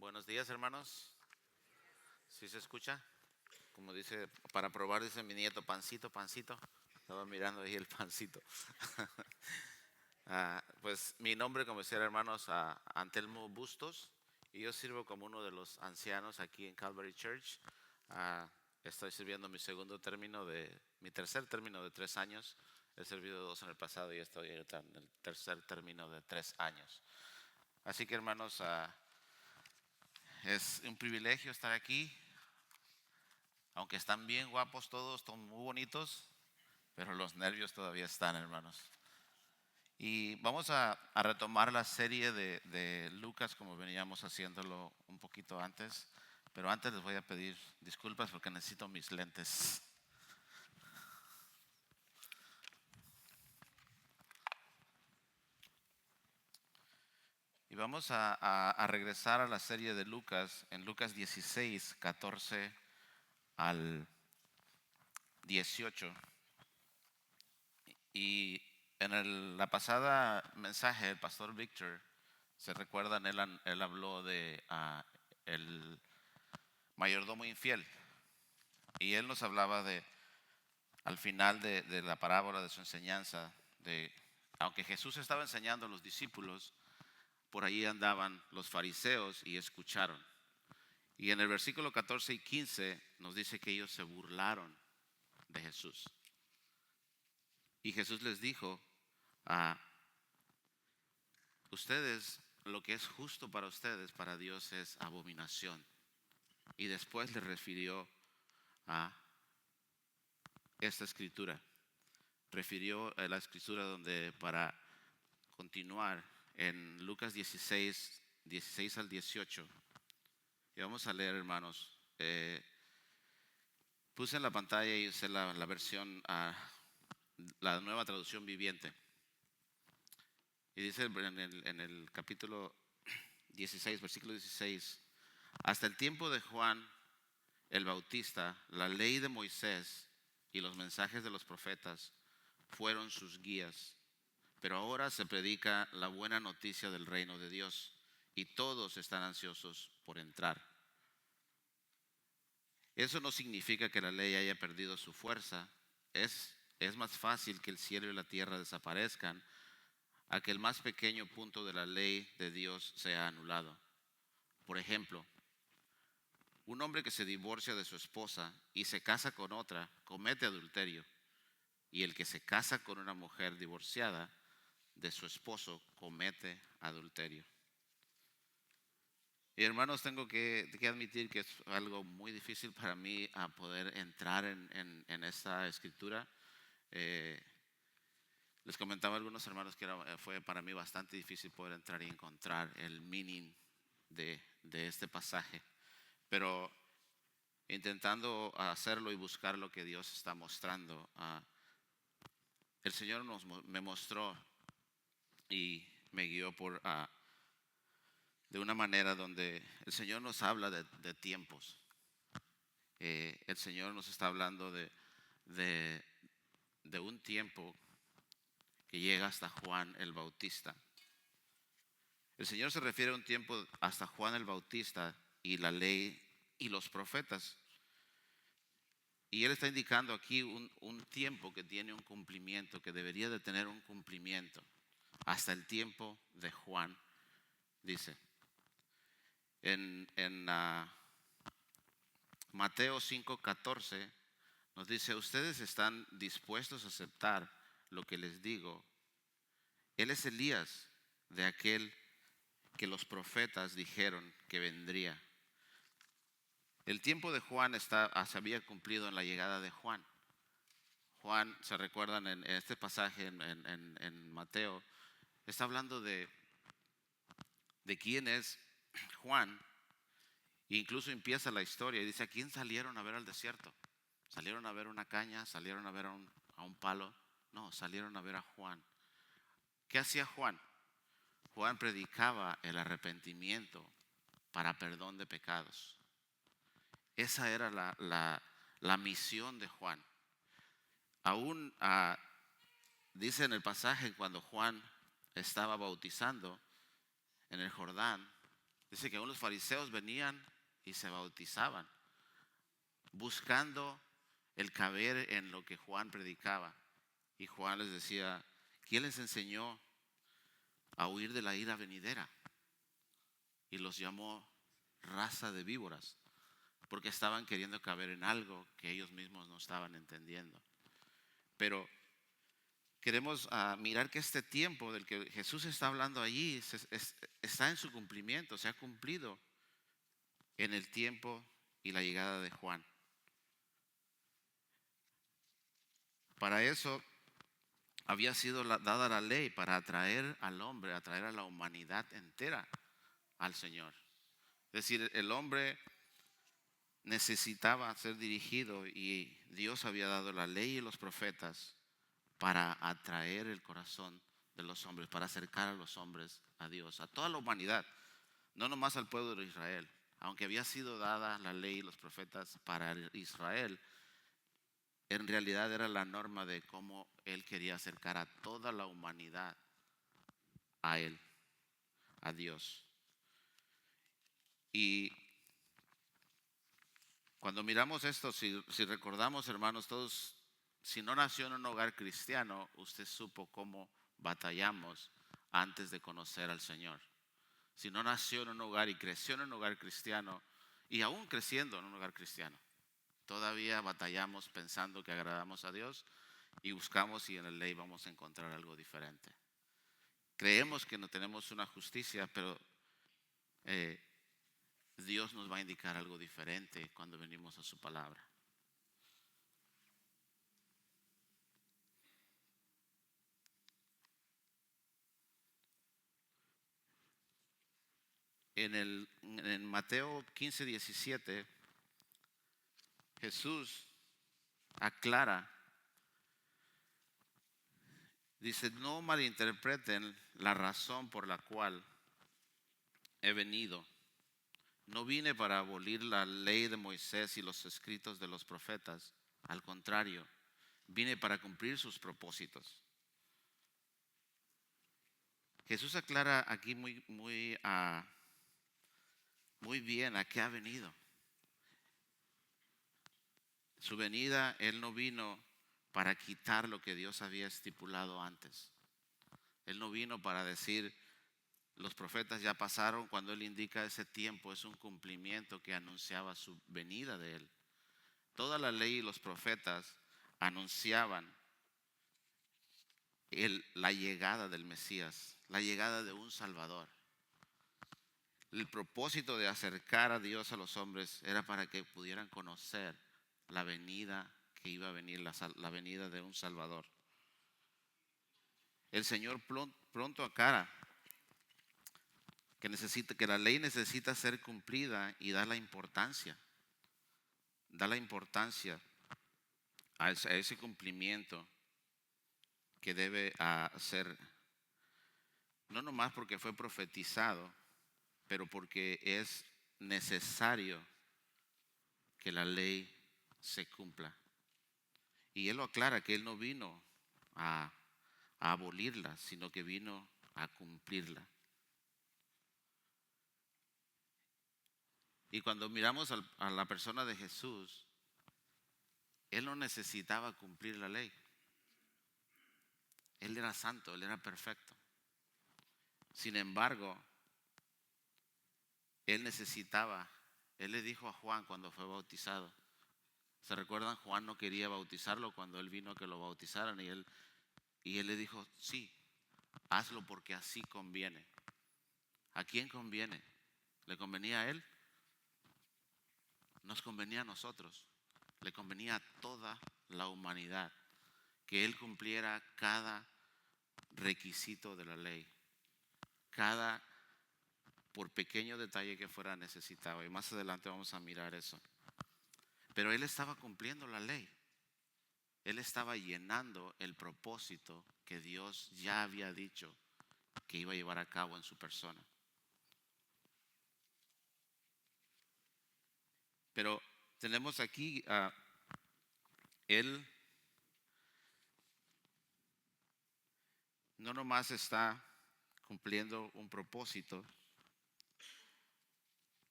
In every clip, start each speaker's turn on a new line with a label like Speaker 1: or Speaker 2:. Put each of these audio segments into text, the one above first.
Speaker 1: Buenos días, hermanos. ¿Sí se escucha? Como dice, para probar, dice mi nieto, pancito, pancito. Estaba mirando ahí el pancito. Pues mi nombre, como decía, hermanos, Antelmo Bustos, y yo sirvo como uno de los ancianos aquí en Calvary Church. Estoy sirviendo mi tercer término de 3 años. He servido 2 en el pasado y estoy en el tercer término de 3 años. Así que, hermanos, es un privilegio estar aquí. Aunque están bien guapos todos, están muy bonitos, pero los nervios todavía están, hermanos. Y vamos a retomar la serie de Lucas como veníamos haciéndolo un poquito antes. Pero antes les voy a pedir disculpas porque necesito mis lentes. Y vamos a regresar a la serie de Lucas, en Lucas 16, 14 al 18. Y en la pasada mensaje, el pastor Víctor, se recuerdan, él habló de el mayordomo infiel. Y él nos hablaba al final de la parábola de su enseñanza, aunque Jesús estaba enseñando a los discípulos, por ahí andaban los fariseos y escucharon. Y en el versículo 14 y 15 nos dice que ellos se burlaron de Jesús. Y Jesús les dijo, ustedes, lo que es justo para ustedes, para Dios es abominación. Y después le refirió a esta escritura. Refirió a la escritura donde, para continuar, en Lucas 16, 16 al 18. Y vamos a leer, hermanos. Puse en la pantalla y usé la versión, la nueva traducción viviente. Y dice en el capítulo 16, versículo 16, hasta el tiempo de Juan el Bautista, la ley de Moisés y los mensajes de los profetas fueron sus guías. Pero ahora se predica la buena noticia del reino de Dios y todos están ansiosos por entrar. Eso no significa que la ley haya perdido su fuerza. Es más fácil que el cielo y la tierra desaparezcan a que el más pequeño punto de la ley de Dios sea anulado. Por ejemplo, un hombre que se divorcia de su esposa y se casa con otra comete adulterio, y el que se casa con una mujer divorciada de su esposo comete adulterio. Y hermanos, tengo que admitir que es algo muy difícil para mí a poder entrar en esta escritura. Les comentaba a algunos hermanos que fue para mí bastante difícil poder entrar y encontrar el meaning de este pasaje. Pero intentando hacerlo y buscar lo que Dios está mostrando, el Señor me mostró y me guió de una manera donde el Señor nos habla de tiempos. El Señor nos está hablando de un tiempo que llega hasta Juan el Bautista. El Señor se refiere a un tiempo hasta Juan el Bautista y la ley y los profetas. Y Él está indicando aquí un tiempo que tiene un cumplimiento, que debería de tener un cumplimiento hasta el tiempo de Juan, dice. En Mateo 5:14 nos dice, ustedes están dispuestos a aceptar lo que les digo. Él es Elías, de aquel que los profetas dijeron que vendría. El tiempo de Juan se había cumplido en la llegada de Juan. Juan, se recuerdan en este pasaje en Mateo, está hablando de quién es Juan. E incluso empieza la historia y dice, ¿a quién salieron a ver al desierto? ¿Salieron a ver una caña? ¿Salieron a ver a un palo? No, salieron a ver a Juan. ¿Qué hacía Juan? Juan predicaba el arrepentimiento para perdón de pecados. Esa era la misión de Juan. Aún dice en el pasaje, cuando Juan estaba bautizando en el Jordán, Dice que aún los fariseos venían y se bautizaban, buscando el caber en lo que Juan predicaba. Y Juan les decía, ¿quién les enseñó a huir de la ira venidera? Y los llamó raza de víboras, porque estaban queriendo caber en algo que ellos mismos no estaban entendiendo. Pero queremos mirar que este tiempo del que Jesús está hablando allí está en su cumplimiento, se ha cumplido en el tiempo y la llegada de Juan. Para eso había sido dada la ley, para atraer al hombre, atraer a la humanidad entera al Señor. Es decir, el hombre necesitaba ser dirigido y Dios había dado la ley y los profetas para atraer el corazón de los hombres, para acercar a los hombres a Dios, a toda la humanidad, no nomás al pueblo de Israel. Aunque había sido dada la ley y los profetas para Israel, en realidad era la norma de cómo Él quería acercar a toda la humanidad a Él, a Dios. Y cuando miramos esto, si recordamos, hermanos, todos, si no nació en un hogar cristiano, usted supo cómo batallamos antes de conocer al Señor. Si no nació en un hogar y creció en un hogar cristiano, y aún creciendo en un hogar cristiano, todavía batallamos pensando que agradamos a Dios y buscamos si en la ley vamos a encontrar algo diferente. Creemos que no tenemos una justicia, pero Dios nos va a indicar algo diferente cuando venimos a su palabra. En Mateo 15:17, Jesús aclara, dice, no malinterpreten la razón por la cual he venido. No vine para abolir la ley de Moisés y los escritos de los profetas. Al contrario, vine para cumplir sus propósitos. Jesús aclara aquí muy bien a qué ha venido. Su venida, Él no vino para quitar lo que Dios había estipulado antes. Él no vino para decir, los profetas ya pasaron. Cuando Él indica ese tiempo, es un cumplimiento que anunciaba su venida de Él. Toda la ley y los profetas anunciaban la llegada del Mesías, la llegada de un Salvador. El propósito de acercar a Dios a los hombres era para que pudieran conocer la venida que iba a venir, la venida de un Salvador. El Señor pronto aclara que la ley necesita ser cumplida y da la importancia a ese cumplimiento que debe ser, no nomás porque fue profetizado, pero porque es necesario que la ley se cumpla. Y Él lo aclara, que Él no vino a abolirla, sino que vino a cumplirla. Y cuando miramos a la persona de Jesús, Él no necesitaba cumplir la ley. Él era santo, Él era perfecto. Sin embargo, Él le dijo a Juan cuando fue bautizado. ¿Se recuerdan? Juan no quería bautizarlo cuando Él vino a que lo bautizaran, y él le dijo, sí, hazlo porque así conviene. ¿A quién conviene? ¿Le convenía a Él? Nos convenía a nosotros. Le convenía a toda la humanidad que Él cumpliera cada requisito de la ley, por pequeño detalle que fuera necesitado. Y más adelante vamos a mirar eso. Pero Él estaba cumpliendo la ley. Él estaba llenando el propósito que Dios ya había dicho que iba a llevar a cabo en su persona. Pero tenemos aquí a Él no nomás está cumpliendo un propósito,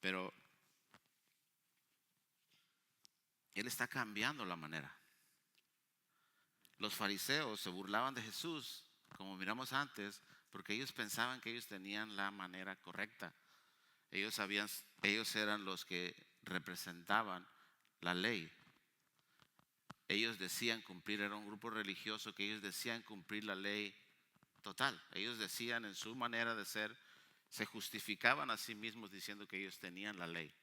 Speaker 1: Pero Él está cambiando la manera. Los fariseos se burlaban de Jesús, como miramos antes, porque ellos pensaban que ellos tenían la manera correcta. Ellos eran los que representaban la ley. Ellos decían cumplir, era un grupo religioso que ellos decían cumplir la ley total. Ellos decían en su manera de ser, se justificaban a sí mismos diciendo que ellos tenían la ley,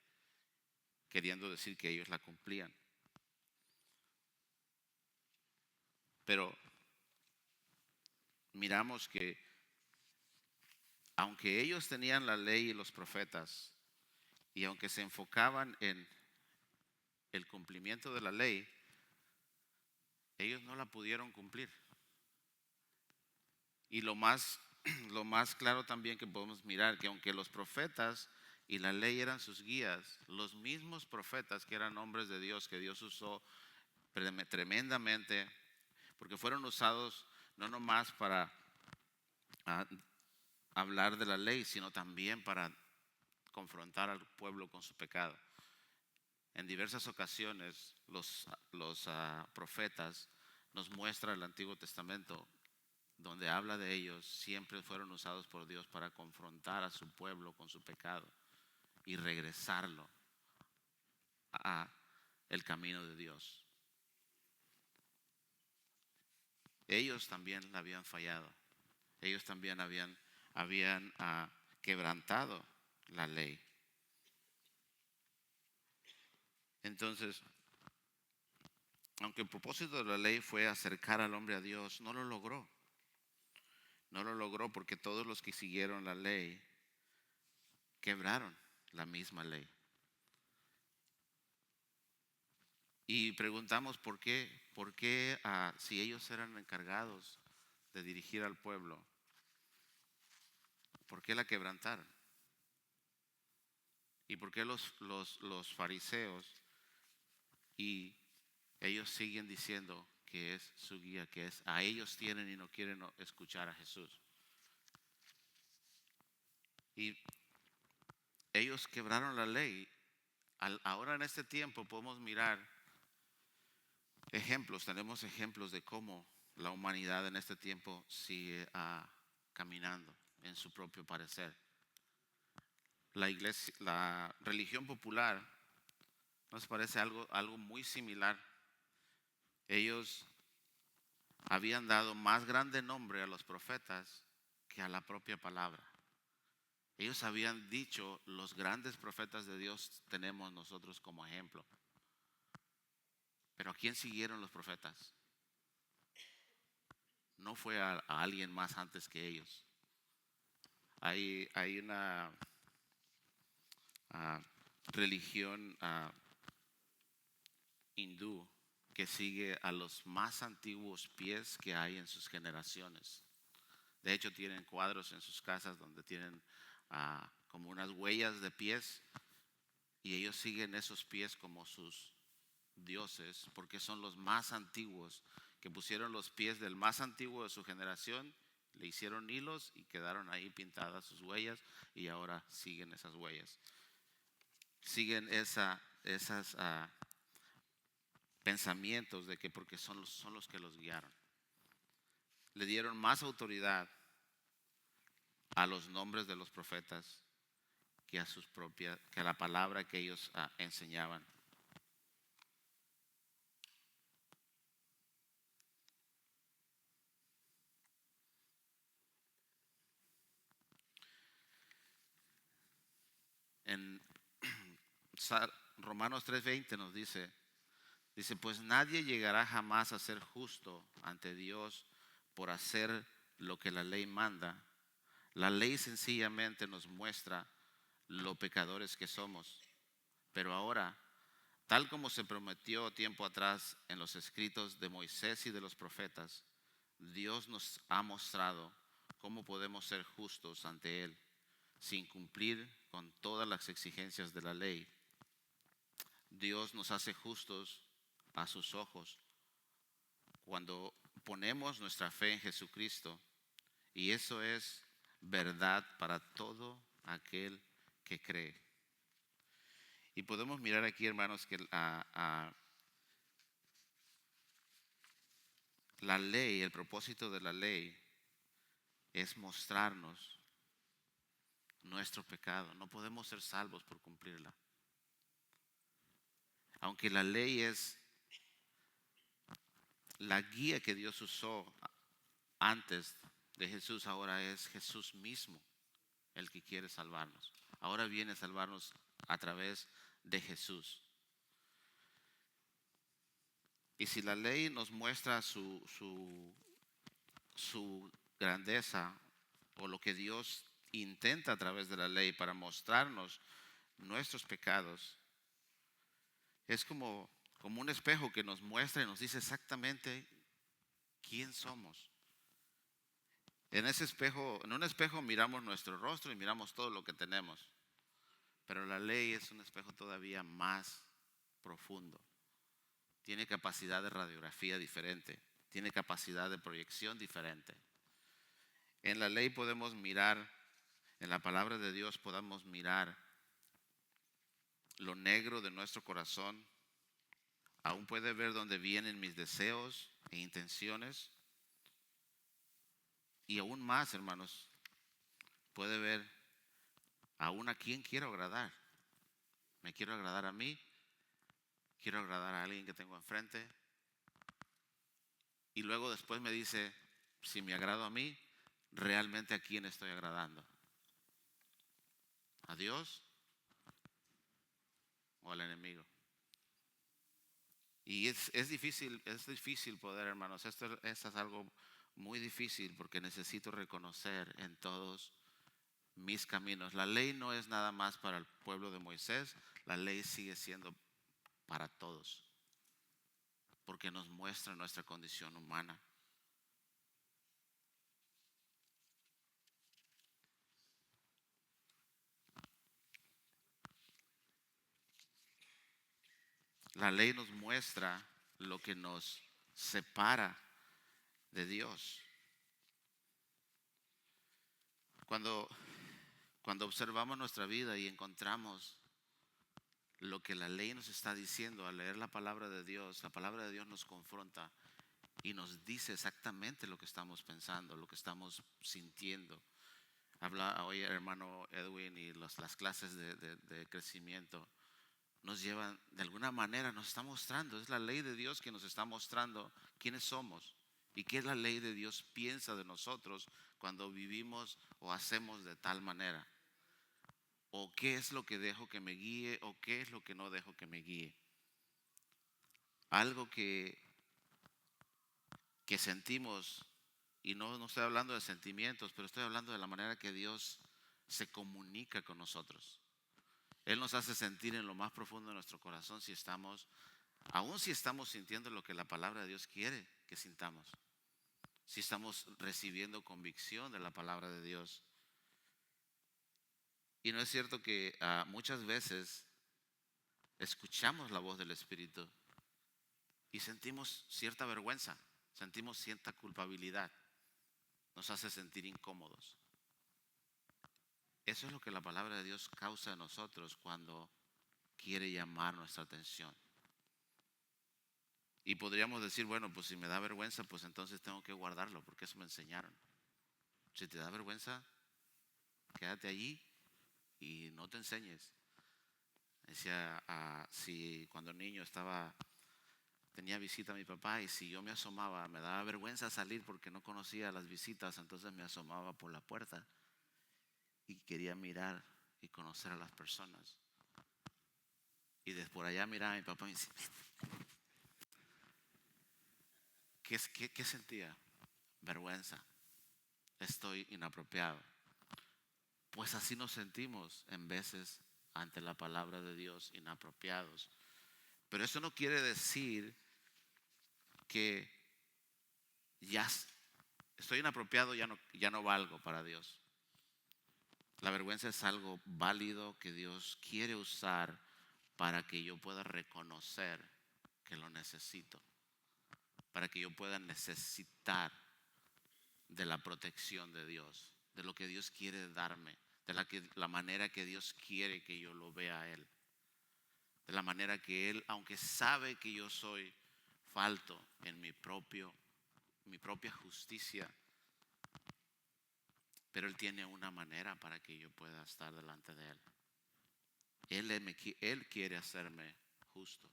Speaker 1: queriendo decir que ellos la cumplían. Pero miramos que aunque ellos tenían la ley y los profetas, y aunque se enfocaban en el cumplimiento de la ley, ellos no la pudieron cumplir. Y lo más claro también que podemos mirar, que aunque los profetas y la ley eran sus guías, los mismos profetas que eran hombres de Dios, que Dios usó tremendamente, porque fueron usados no nomás para hablar de la ley, sino también para confrontar al pueblo con su pecado. En diversas ocasiones los profetas nos muestran el Antiguo Testamento donde habla de ellos, siempre fueron usados por Dios para confrontar a su pueblo con su pecado y regresarlo a el camino de Dios. Ellos también la habían fallado. Ellos también habían quebrantado la ley. Entonces, aunque el propósito de la ley fue acercar al hombre a Dios, no lo logró. No lo logró porque todos los que siguieron la ley quebraron la misma ley. Y preguntamos por qué si ellos eran encargados de dirigir al pueblo, ¿por qué la quebrantaron? ¿Y por qué los fariseos y ellos siguen diciendo que es su guía, que es a ellos tienen y no quieren escuchar a Jesús? Y ellos quebraron la ley. Ahora en este tiempo podemos mirar tenemos ejemplos de cómo la humanidad en este tiempo sigue caminando en su propio parecer. La religión popular nos parece algo muy similar. Ellos habían dado más grande nombre a los profetas que a la propia palabra. Ellos habían dicho, los grandes profetas de Dios tenemos nosotros como ejemplo. Pero ¿a quién siguieron los profetas? No fue a alguien más antes que ellos. Hay una religión hindú que sigue a los más antiguos pies que hay en sus generaciones. De hecho, tienen cuadros en sus casas donde tienen como unas huellas de pies, y ellos siguen esos pies como sus dioses porque son los más antiguos, que pusieron los pies del más antiguo de su generación, le hicieron hilos y quedaron ahí pintadas sus huellas, y ahora siguen esas huellas. Siguen esos pensamientos de que porque son los que los guiaron. Le dieron más autoridad a los nombres de los profetas que a la palabra que ellos enseñaban. En Romanos 3:20 nos dice, pues nadie llegará jamás a ser justo ante Dios por hacer lo que la ley manda. La ley sencillamente nos muestra lo pecadores que somos. Pero ahora, tal como se prometió tiempo atrás en los escritos de Moisés y de los profetas, Dios nos ha mostrado cómo podemos ser justos ante Él sin cumplir con todas las exigencias de la ley. Dios nos hace justos a sus ojos cuando ponemos nuestra fe en Jesucristo, y eso es verdad para todo aquel que cree. Y podemos mirar aquí, hermanos, que la ley, el propósito de la ley es mostrarnos nuestro pecado. No podemos ser salvos por cumplirla. Aunque la ley es la guía que Dios usó antes de Jesús, ahora es Jesús mismo el que quiere salvarnos. Ahora viene a salvarnos a través de Jesús. Y si la ley nos muestra su grandeza o lo que Dios intenta a través de la ley para mostrarnos nuestros pecados, es como un espejo que nos muestra y nos dice exactamente quién somos. En un espejo miramos nuestro rostro y miramos todo lo que tenemos, pero la ley es un espejo todavía más profundo. Tiene capacidad de radiografía diferente, tiene capacidad de proyección diferente. En la ley podemos mirar, en la palabra de Dios podemos mirar lo negro de nuestro corazón. Aún puede ver dónde vienen mis deseos e intenciones. Y aún más, hermanos, puede ver aún a quién quiero agradar. ¿Me quiero agradar a mí? ¿Quiero agradar a alguien que tengo enfrente? Y luego después me dice, si me agrado a mí, ¿realmente a quién estoy agradando? ¿A Dios o al enemigo? Y es difícil poder, hermanos. Esto es algo muy difícil porque necesito reconocer en todos mis caminos. La ley no es nada más para el pueblo de Moisés, la ley sigue siendo para todos, porque nos muestra nuestra condición humana. La ley nos muestra lo que nos separa de Dios. Cuando observamos nuestra vida y encontramos lo que la ley nos está diciendo al leer la palabra de Dios, la palabra de Dios nos confronta y nos dice exactamente lo que estamos pensando, lo que estamos sintiendo. Habla hoy el hermano Edwin y las clases de crecimiento nos llevan, de alguna manera nos está mostrando, es la ley de Dios que nos está mostrando quiénes somos y qué la ley de Dios piensa de nosotros cuando vivimos o hacemos de tal manera, o qué es lo que dejo que me guíe o qué es lo que no dejo que me guíe. Algo que sentimos, y no estoy hablando de sentimientos, pero estoy hablando de la manera que Dios se comunica con nosotros. Él nos hace sentir en lo más profundo de nuestro corazón aun si estamos sintiendo lo que la palabra de Dios quiere que sintamos, si estamos recibiendo convicción de la palabra de Dios. Y no es cierto que muchas veces escuchamos la voz del Espíritu y sentimos cierta vergüenza, sentimos cierta culpabilidad, nos hace sentir incómodos. Eso es lo que la palabra de Dios causa en nosotros cuando quiere llamar nuestra atención. Y podríamos decir, bueno, pues si me da vergüenza, pues entonces tengo que guardarlo, porque eso me enseñaron. Si te da vergüenza, quédate allí y no te enseñes. Decía, si cuando niño tenía visita a mi papá y si yo me asomaba, me daba vergüenza salir porque no conocía las visitas, entonces me asomaba por la puerta y quería mirar y conocer a las personas. Y desde por allá miraba a mi papá y me decía, ¿qué sentía? Vergüenza. Estoy inapropiado. Pues así nos sentimos en veces ante la palabra de Dios, inapropiados. Pero eso no quiere decir que ya estoy inapropiado, ya no valgo para Dios. La vergüenza es algo válido que Dios quiere usar para que yo pueda reconocer que lo necesito, para que yo pueda necesitar de la protección de Dios, de lo que Dios quiere darme, de la manera que Dios quiere que yo lo vea a Él. de la manera que Él, aunque sabe que yo soy falto en mi propia justicia, pero Él tiene una manera para que yo pueda estar delante de Él. Él quiere hacerme justo.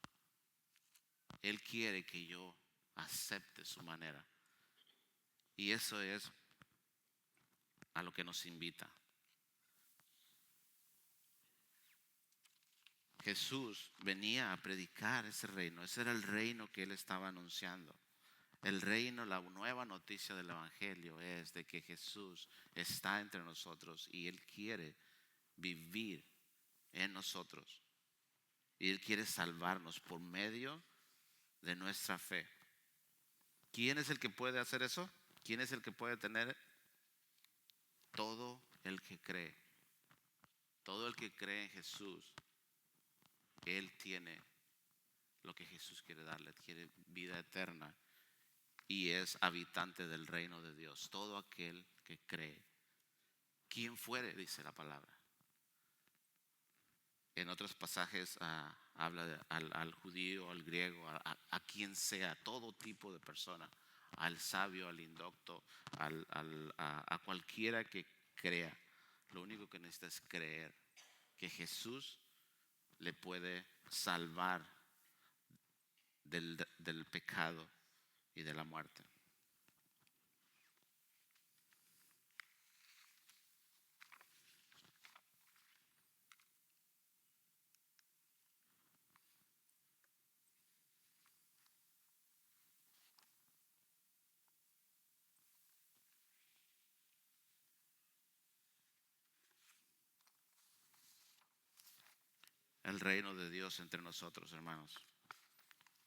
Speaker 1: Él quiere que yo acepte su manera. Y eso es a lo que nos invita. Jesús venía a predicar ese reino. Ese era el reino que Él estaba anunciando. El reino, la nueva noticia del Evangelio es de que Jesús está entre nosotros y Él quiere vivir en nosotros. Y Él quiere salvarnos por medio de nuestra fe. ¿Quién es el que puede hacer eso? ¿Quién es el que puede tener? Todo el que cree. Todo el que cree en Jesús, Él tiene lo que Jesús quiere darle. Quiere vida eterna y es habitante del reino de Dios. Todo aquel que cree. ¿Quién fuere? Dice la palabra. En otros pasajes habla al judío, al griego, a quien sea, todo tipo de persona, al sabio, al indocto, a cualquiera que crea. Lo único que necesita es creer que Jesús le puede salvar del pecado y de la muerte. El reino de Dios entre nosotros, hermanos.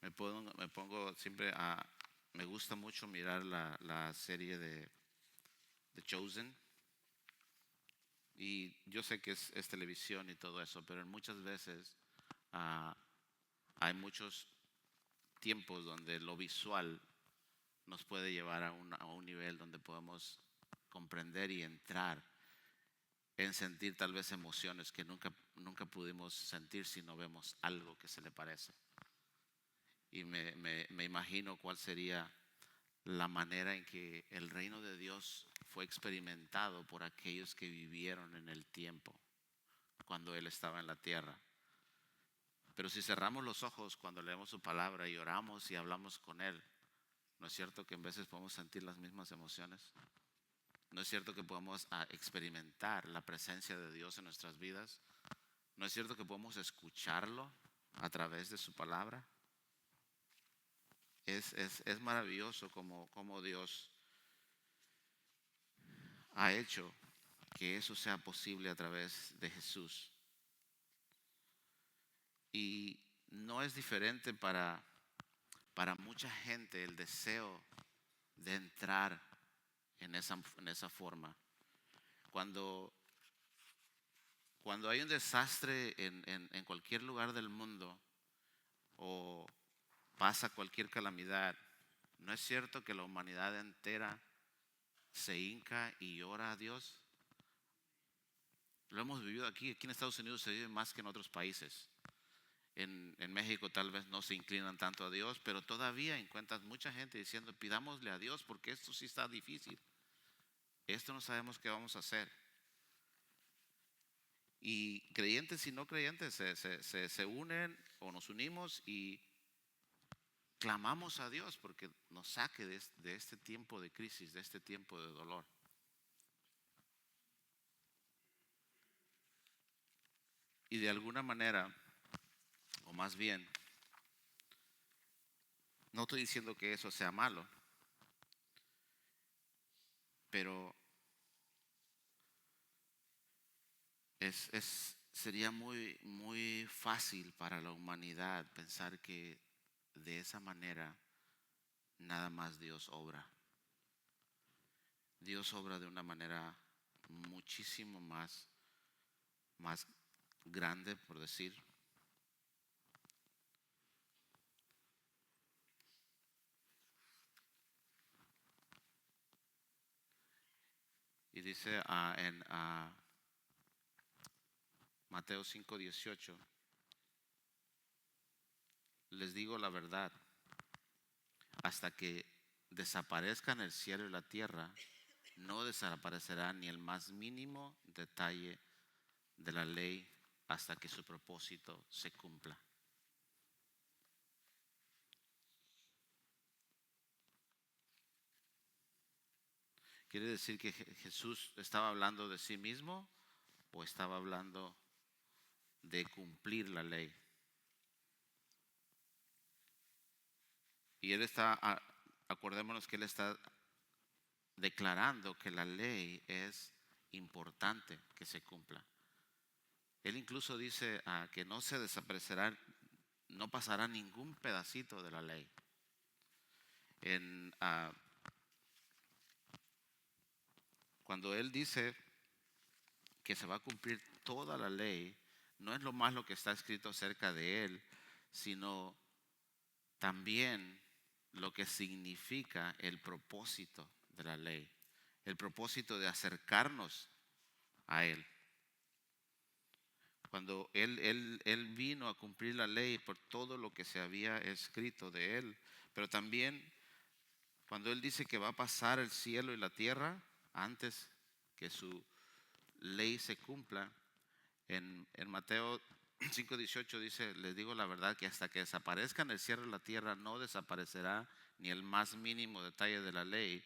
Speaker 1: Me pongo siempre me gusta mucho mirar la serie de The Chosen. Y yo sé que es televisión y todo eso, pero muchas veces ah, hay muchos tiempos donde lo visual nos puede llevar a un nivel donde podemos comprender y entrar en sentir tal vez emociones que nunca pudimos sentir si no vemos algo que se le parece. Y me imagino cuál sería la manera en que el reino de Dios fue experimentado por aquellos que vivieron en el tiempo, cuando Él estaba en la tierra. Pero si cerramos los ojos cuando leemos su palabra y oramos y hablamos con Él, ¿no es cierto que en veces podemos sentir las mismas emociones? ¿No es cierto que podemos experimentar la presencia de Dios en nuestras vidas? ¿No es cierto que podemos escucharlo a través de su palabra? Es maravilloso como Dios ha hecho que eso sea posible a través de Jesús. Y no es diferente para mucha gente el deseo de entrar en esa forma. Cuando hay un desastre en cualquier lugar del mundo o pasa cualquier calamidad, ¿no es cierto que la humanidad entera se hinca y ora a Dios? Lo hemos vivido aquí en Estados Unidos se vive más que en otros países. En México tal vez no se inclinan tanto a Dios, pero todavía encuentras mucha gente diciendo, pidámosle a Dios porque esto sí está difícil. Esto no sabemos qué vamos a hacer. Y creyentes y no creyentes se unen o nos unimos y clamamos a Dios porque nos saque de este tiempo de crisis, de este tiempo de dolor. Y de alguna manera, o más bien, no estoy diciendo que eso sea malo, pero sería muy fácil para la humanidad pensar que de esa manera nada más Dios obra. Dios obra de una manera muchísimo más grande, por decir. Y dice en Mateo 5:18, les digo la verdad, hasta que desaparezcan el cielo y la tierra, no desaparecerá ni el más mínimo detalle de la ley hasta que su propósito se cumpla. ¿Quiere decir que Jesús estaba hablando de sí mismo o estaba hablando de cumplir la ley? Y él está, acordémonos que él está declarando que la ley es importante que se cumpla. Él incluso dice que no se desaparecerá, no pasará ningún pedacito de la ley. Cuando él dice que se va a cumplir toda la ley, no es lo más lo que está escrito acerca de él, sino también lo que significa el propósito de la ley, el propósito de acercarnos a él. Cuando él vino a cumplir la ley por todo lo que se había escrito de él, pero también cuando él dice que va a pasar el cielo y la tierra antes que su ley se cumpla, en Mateo 5:18 dice, les digo la verdad que hasta que desaparezcan el cielo y la tierra no desaparecerá ni el más mínimo detalle de la ley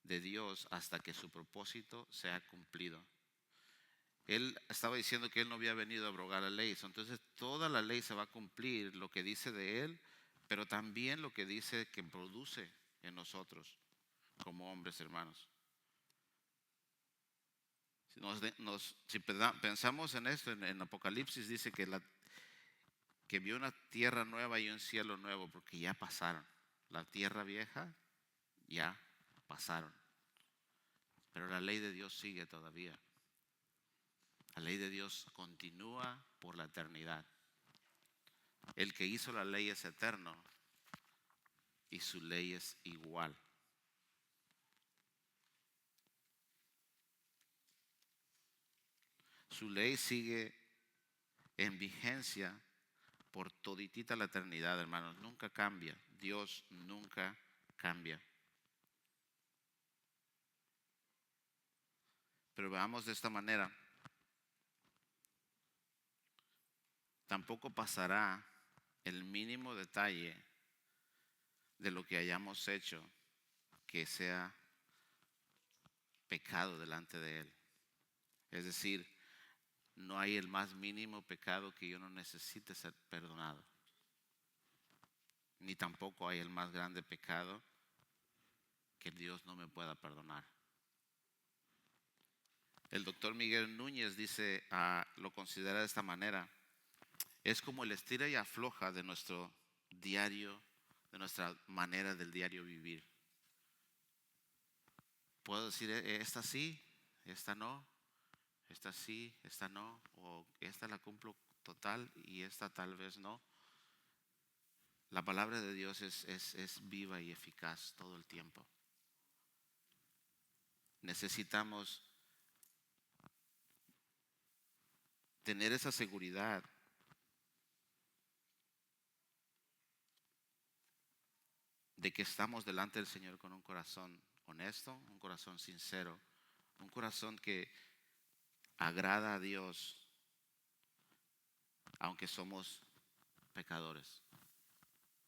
Speaker 1: de Dios hasta que su propósito sea cumplido. Él estaba diciendo que él no había venido a abrogar la ley, entonces toda la ley se va a cumplir, lo que dice de él, pero también lo que dice que produce en nosotros como hombres, hermanos. Si pensamos en esto, en Apocalipsis dice que vio una tierra nueva y un cielo nuevo, porque ya pasaron. La tierra vieja ya pasaron. Pero la ley de Dios sigue todavía. La ley de Dios continúa por la eternidad. El que hizo la ley es eterno y su ley es igual. Su ley sigue en vigencia por toditita la eternidad, hermanos. Nunca cambia. Dios nunca cambia. Pero veamos de esta manera. Tampoco pasará el mínimo detalle de lo que hayamos hecho que sea pecado delante de Él. Es decir, no hay el más mínimo pecado que yo no necesite ser perdonado. Ni tampoco hay el más grande pecado que Dios no me pueda perdonar. El doctor Miguel Núñez dice, lo considera de esta manera: es como el estira y afloja de nuestro diario, de nuestra manera del diario vivir. Puedo decir, esta sí, esta no, esta sí, esta no, o esta la cumplo total y esta tal vez no. La palabra de Dios es viva y eficaz todo el tiempo. Necesitamos tener esa seguridad de que estamos delante del Señor con un corazón honesto, un corazón sincero, un corazón que agrada a Dios, aunque somos pecadores,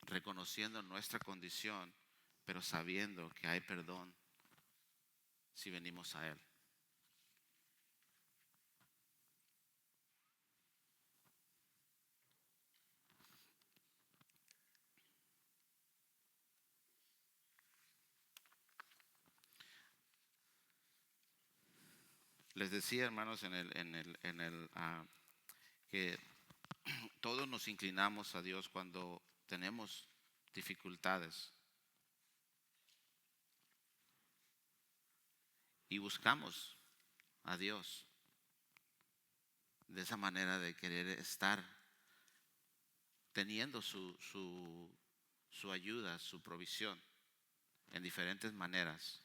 Speaker 1: reconociendo nuestra condición, pero sabiendo que hay perdón si venimos a Él. Les decía, hermanos, que todos nos inclinamos a Dios cuando tenemos dificultades y buscamos a Dios de esa manera de querer estar teniendo su ayuda, su provisión en diferentes maneras.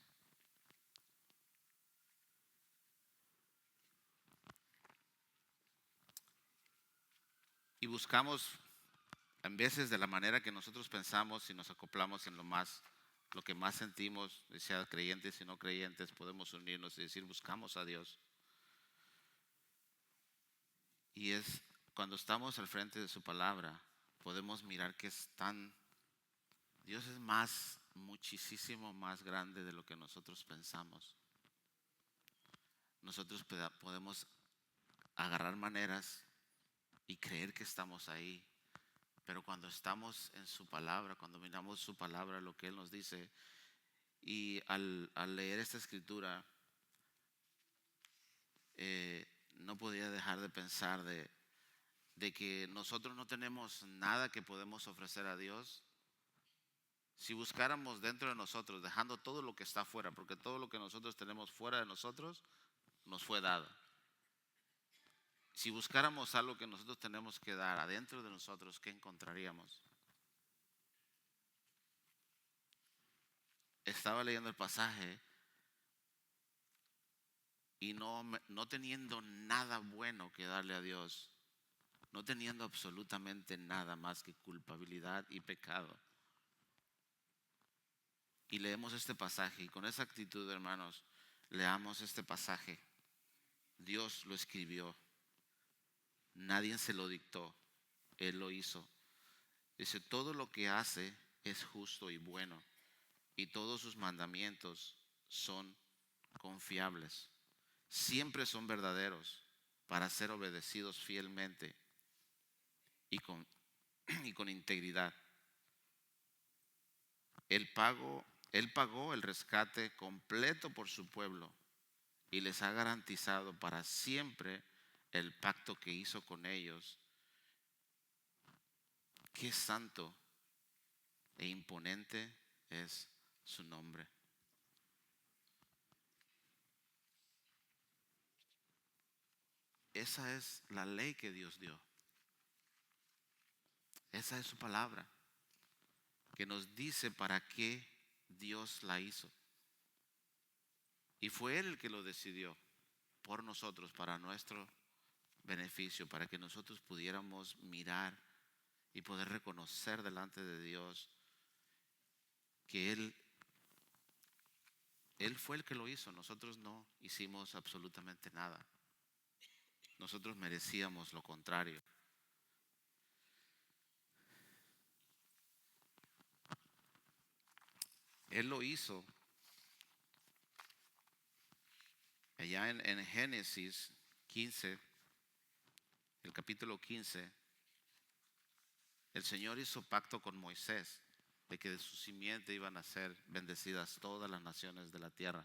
Speaker 1: Y buscamos en veces de la manera que nosotros pensamos y nos acoplamos en lo que más sentimos, sea creyentes y no creyentes, podemos unirnos y decir, buscamos a Dios. Y es cuando estamos al frente de su palabra, podemos mirar que Dios es muchísimo más grande de lo que nosotros pensamos. Nosotros podemos agarrar maneras y creer que estamos ahí. Pero cuando estamos en su palabra, cuando miramos su palabra, lo que Él nos dice, y al leer esta escritura, no podía dejar de pensar de que nosotros no tenemos nada que podemos ofrecer a Dios. Si buscáramos dentro de nosotros, dejando todo lo que está fuera, porque todo lo que nosotros tenemos fuera de nosotros nos fue dado. Si buscáramos algo que nosotros tenemos que dar adentro de nosotros, ¿qué encontraríamos? Estaba leyendo el pasaje y no teniendo nada bueno que darle a Dios, no teniendo absolutamente nada más que culpabilidad y pecado. Y leemos este pasaje y con esa actitud, hermanos, leamos este pasaje. Dios lo escribió, nadie se lo dictó, Él lo hizo. Dice, todo lo que hace es justo y bueno, y todos sus mandamientos son confiables. Siempre son verdaderos para ser obedecidos fielmente y y con integridad. Él pagó el rescate completo por su pueblo y les ha garantizado para siempre el pacto que hizo con ellos. Qué santo e imponente es su nombre. Esa es la ley que Dios dio. Esa es su palabra, que nos dice para qué Dios la hizo. Y fue Él el que lo decidió por nosotros, para nuestro beneficio, para que nosotros pudiéramos mirar y poder reconocer delante de Dios que Él fue el que lo hizo. Nosotros no hicimos absolutamente nada. Nosotros merecíamos lo contrario. Él lo hizo. Allá en Génesis 15, el capítulo 15, el Señor hizo pacto con Moisés de que de su simiente iban a ser bendecidas todas las naciones de la tierra.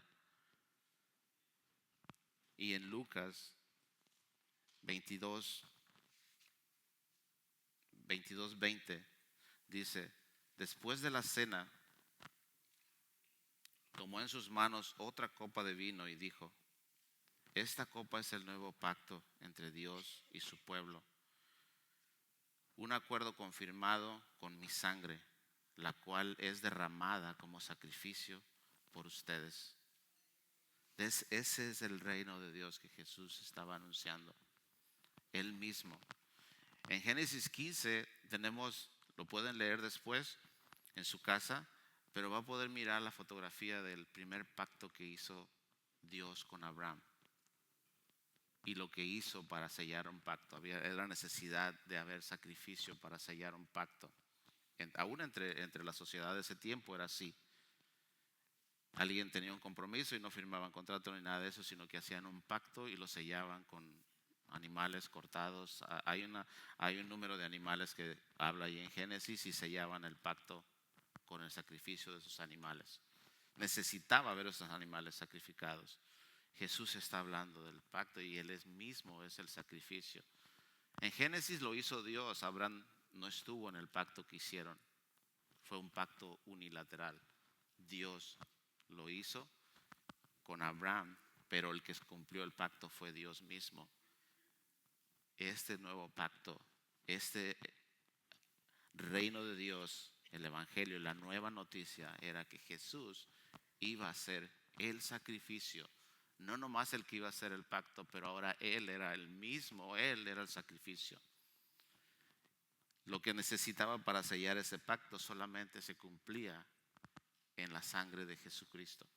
Speaker 1: Y en Lucas 22:20 dice, después de la cena, tomó en sus manos otra copa de vino y dijo, esta copa es el nuevo pacto entre Dios y su pueblo, un acuerdo confirmado con mi sangre, la cual es derramada como sacrificio por ustedes. Ese es el reino de Dios que Jesús estaba anunciando, Él mismo. En Génesis 15 lo pueden leer después en su casa, pero va a poder mirar la fotografía del primer pacto que hizo Dios con Abraham y lo que hizo para sellar un pacto. Había la necesidad de haber sacrificio para sellar un pacto. Aún entre la sociedad de ese tiempo era así. Alguien tenía un compromiso y no firmaban contrato ni nada de eso, sino que hacían un pacto y lo sellaban con animales cortados. Hay un número de animales que habla ahí en Génesis y sellaban el pacto con el sacrificio de esos animales. Necesitaba ver esos animales sacrificados. Jesús está hablando del pacto y Él mismo es el sacrificio. En Génesis lo hizo Dios, Abraham no estuvo en el pacto que hicieron. Fue un pacto unilateral. Dios lo hizo con Abraham, pero el que cumplió el pacto fue Dios mismo. Este nuevo pacto, este reino de Dios, el evangelio, la nueva noticia era que Jesús iba a ser el sacrificio, no nomás el que iba a hacer el pacto, pero ahora Él era el mismo, Él era el sacrificio. Lo que necesitaba para sellar ese pacto solamente se cumplía en la sangre de Jesucristo.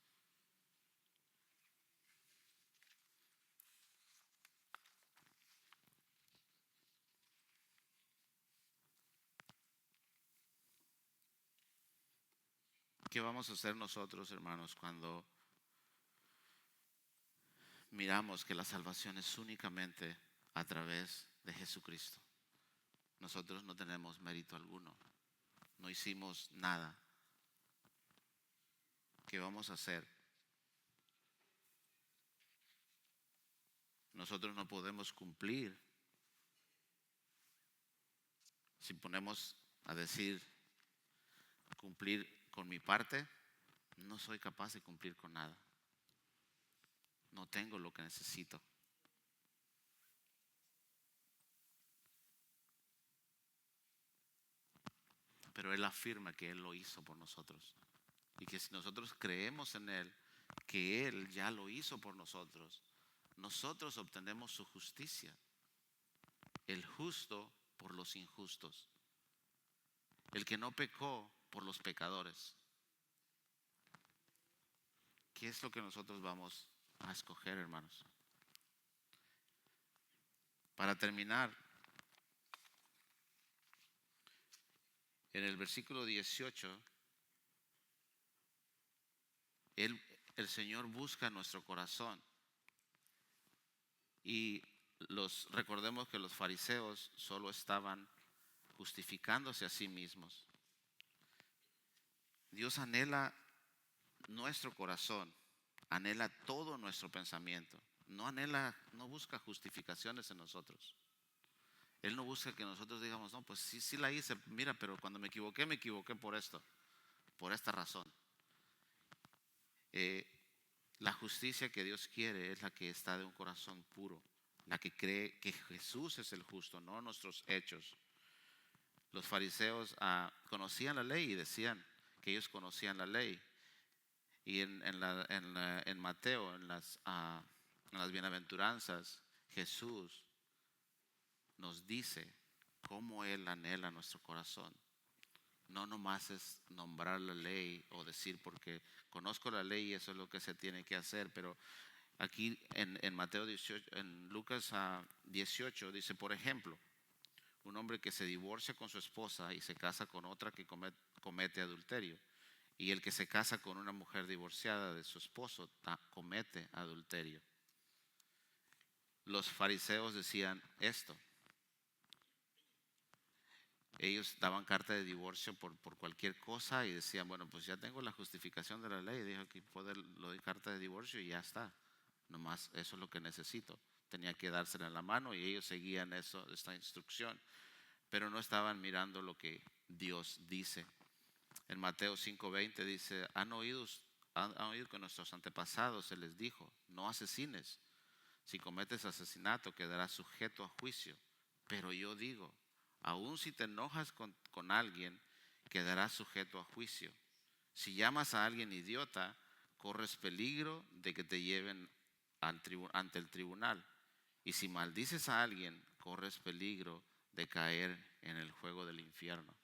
Speaker 1: ¿Qué vamos a hacer nosotros, hermanos, cuando miramos que la salvación es únicamente a través de Jesucristo? Nosotros no tenemos mérito alguno, no hicimos nada. ¿Qué vamos a hacer? Nosotros no podemos cumplir. Si ponemos a decir cumplir con mi parte, no soy capaz de cumplir con nada. No tengo lo que necesito. Pero Él afirma que Él lo hizo por nosotros. Y que si nosotros creemos en Él, que Él ya lo hizo por nosotros, nosotros obtenemos su justicia. El justo por los injustos. El que no pecó por los pecadores. ¿Qué es lo que nosotros vamos a escoger, hermanos? Para terminar, en el versículo 18, el Señor busca nuestro corazón. Y recordemos que los fariseos solo estaban justificándose a sí mismos. Dios anhela nuestro corazón, anhela todo nuestro pensamiento. No busca justificaciones en nosotros. Él no busca que nosotros digamos, no, pues sí la hice, mira, pero cuando me equivoqué por esto, por esta razón. La justicia que Dios quiere es la que está de un corazón puro, la que cree que Jesús es el justo, no nuestros hechos. Los fariseos conocían la ley y decían que ellos conocían la ley. Y en Mateo, en las bienaventuranzas, Jesús nos dice cómo Él anhela nuestro corazón. No nomás es nombrar la ley o decir porque conozco la ley y eso es lo que se tiene que hacer, pero aquí en Mateo 18, en Lucas 18 dice, por ejemplo, un hombre que se divorcia con su esposa y se casa con otra que comete adulterio. Y el que se casa con una mujer divorciada de su esposo comete adulterio. Los fariseos decían esto. Ellos daban carta de divorcio por cualquier cosa y decían, bueno, pues ya tengo la justificación de la ley, dijo que lo doy carta de divorcio y ya está. Nomás eso es lo que necesito. Tenía que dársela en la mano y ellos seguían esta instrucción, pero no estaban mirando lo que Dios dice. En Mateo 5:20 dice, han oído que nuestros antepasados se les dijo, no asesines. Si cometes asesinato quedarás sujeto a juicio. Pero yo digo, aun si te enojas con alguien, quedarás sujeto a juicio. Si llamas a alguien idiota, corres peligro de que te lleven ante el tribunal. Y si maldices a alguien, corres peligro de caer en el fuego del infierno.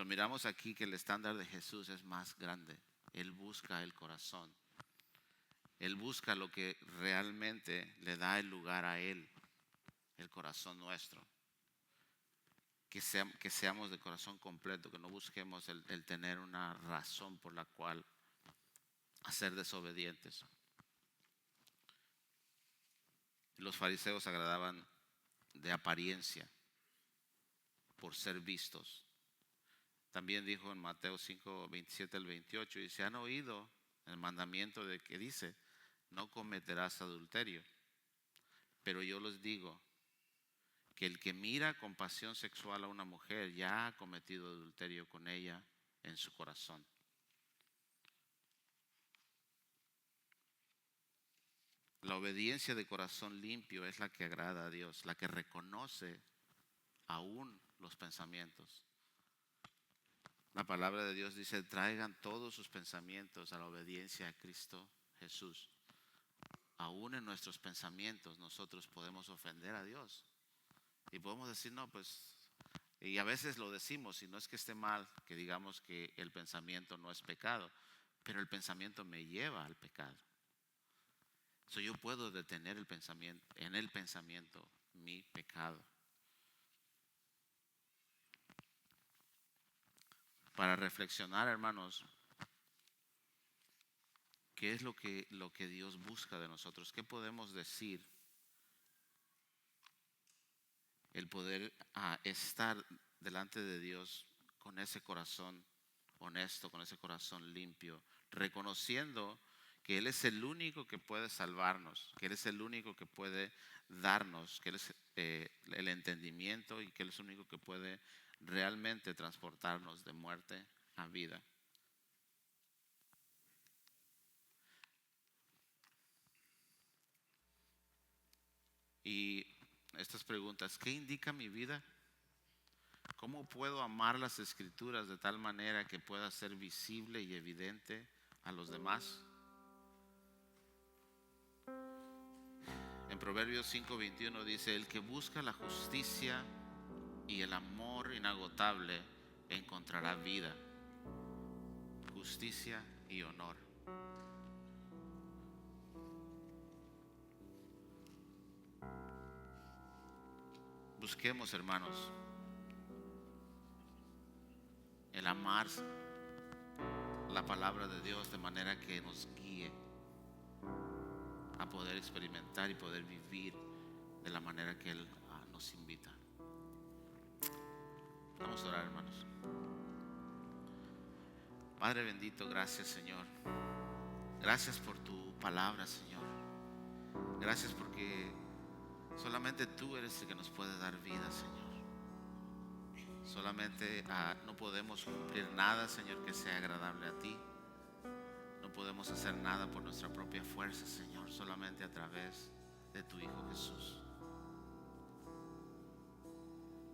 Speaker 1: Miramos aquí que el estándar de Jesús es más grande. Él busca el corazón. Él busca lo que realmente le da el lugar a Él, el corazón nuestro. Que seamos de corazón completo, que no busquemos el tener una razón por la cual ser desobedientes. Los fariseos agradaban de apariencia por ser vistos. También dijo en Mateo 5:27 al 28, y se han oído el mandamiento de que dice, no cometerás adulterio. Pero yo les digo que el que mira con pasión sexual a una mujer ya ha cometido adulterio con ella en su corazón. La obediencia de corazón limpio es la que agrada a Dios, la que reconoce aún los pensamientos. La palabra de Dios dice, traigan todos sus pensamientos a la obediencia a Cristo Jesús. Aún en nuestros pensamientos nosotros podemos ofender a Dios. Y podemos decir, no, pues, y a veces lo decimos, y no es que esté mal que digamos que el pensamiento no es pecado, pero el pensamiento me lleva al pecado. Yo puedo detener el pensamiento, en el pensamiento mi pecado. Para reflexionar, hermanos, ¿qué es lo que Dios busca de nosotros? ¿Qué podemos decir? El poder estar delante de Dios con ese corazón honesto, con ese corazón limpio, reconociendo que Él es el único que puede salvarnos, que Él es el único que puede darnos, que Él es el entendimiento y que Él es el único que puede realmente transportarnos de muerte a vida. Y estas preguntas, ¿qué indica mi vida? ¿Cómo puedo amar las Escrituras de tal manera que pueda ser visible y evidente a los demás? En Proverbios 5:21 dice, el que busca la justicia y el amor inagotable encontrará vida, justicia y honor. Busquemos, hermanos, el amar la palabra de Dios de manera que nos guíe a poder experimentar y poder vivir de la manera que Él nos invita. Vamos a orar, hermanos. Padre bendito, gracias, Señor. Gracias por tu palabra, Señor. Gracias porque solamente tú eres el que nos puede dar vida, Señor. Solamente no podemos cumplir nada, Señor, que sea agradable a ti. No podemos hacer nada por nuestra propia fuerza, Señor, solamente a través de tu Hijo Jesús.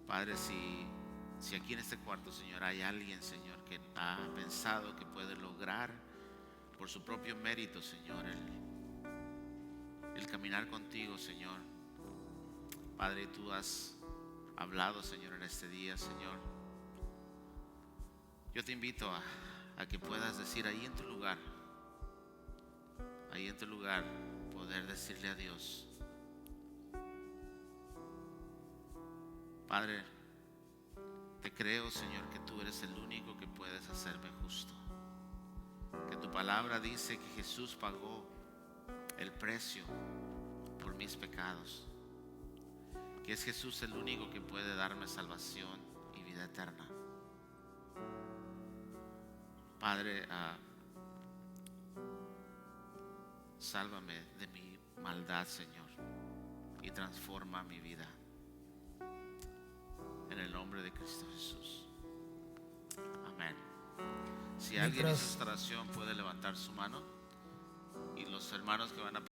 Speaker 1: Padre, si aquí en este cuarto, Señor, hay alguien, Señor, que ha pensado que puede lograr por su propio mérito, Señor, el caminar contigo, Señor. Padre, tú has hablado, Señor, en este día, Señor. Yo te invito a que puedas decir ahí en tu lugar, poder decirle a Dios, Padre, te creo, Señor, que tú eres el único que puedes hacerme justo. Que tu palabra dice que Jesús pagó el precio por mis pecados. Que es Jesús el único que puede darme salvación y vida eterna. Padre, sálvame de mi maldad, Señor, y transforma mi vida. En el nombre de Cristo Jesús. Amén. Si alguien hizo esta oración puede levantar su mano y los hermanos que van a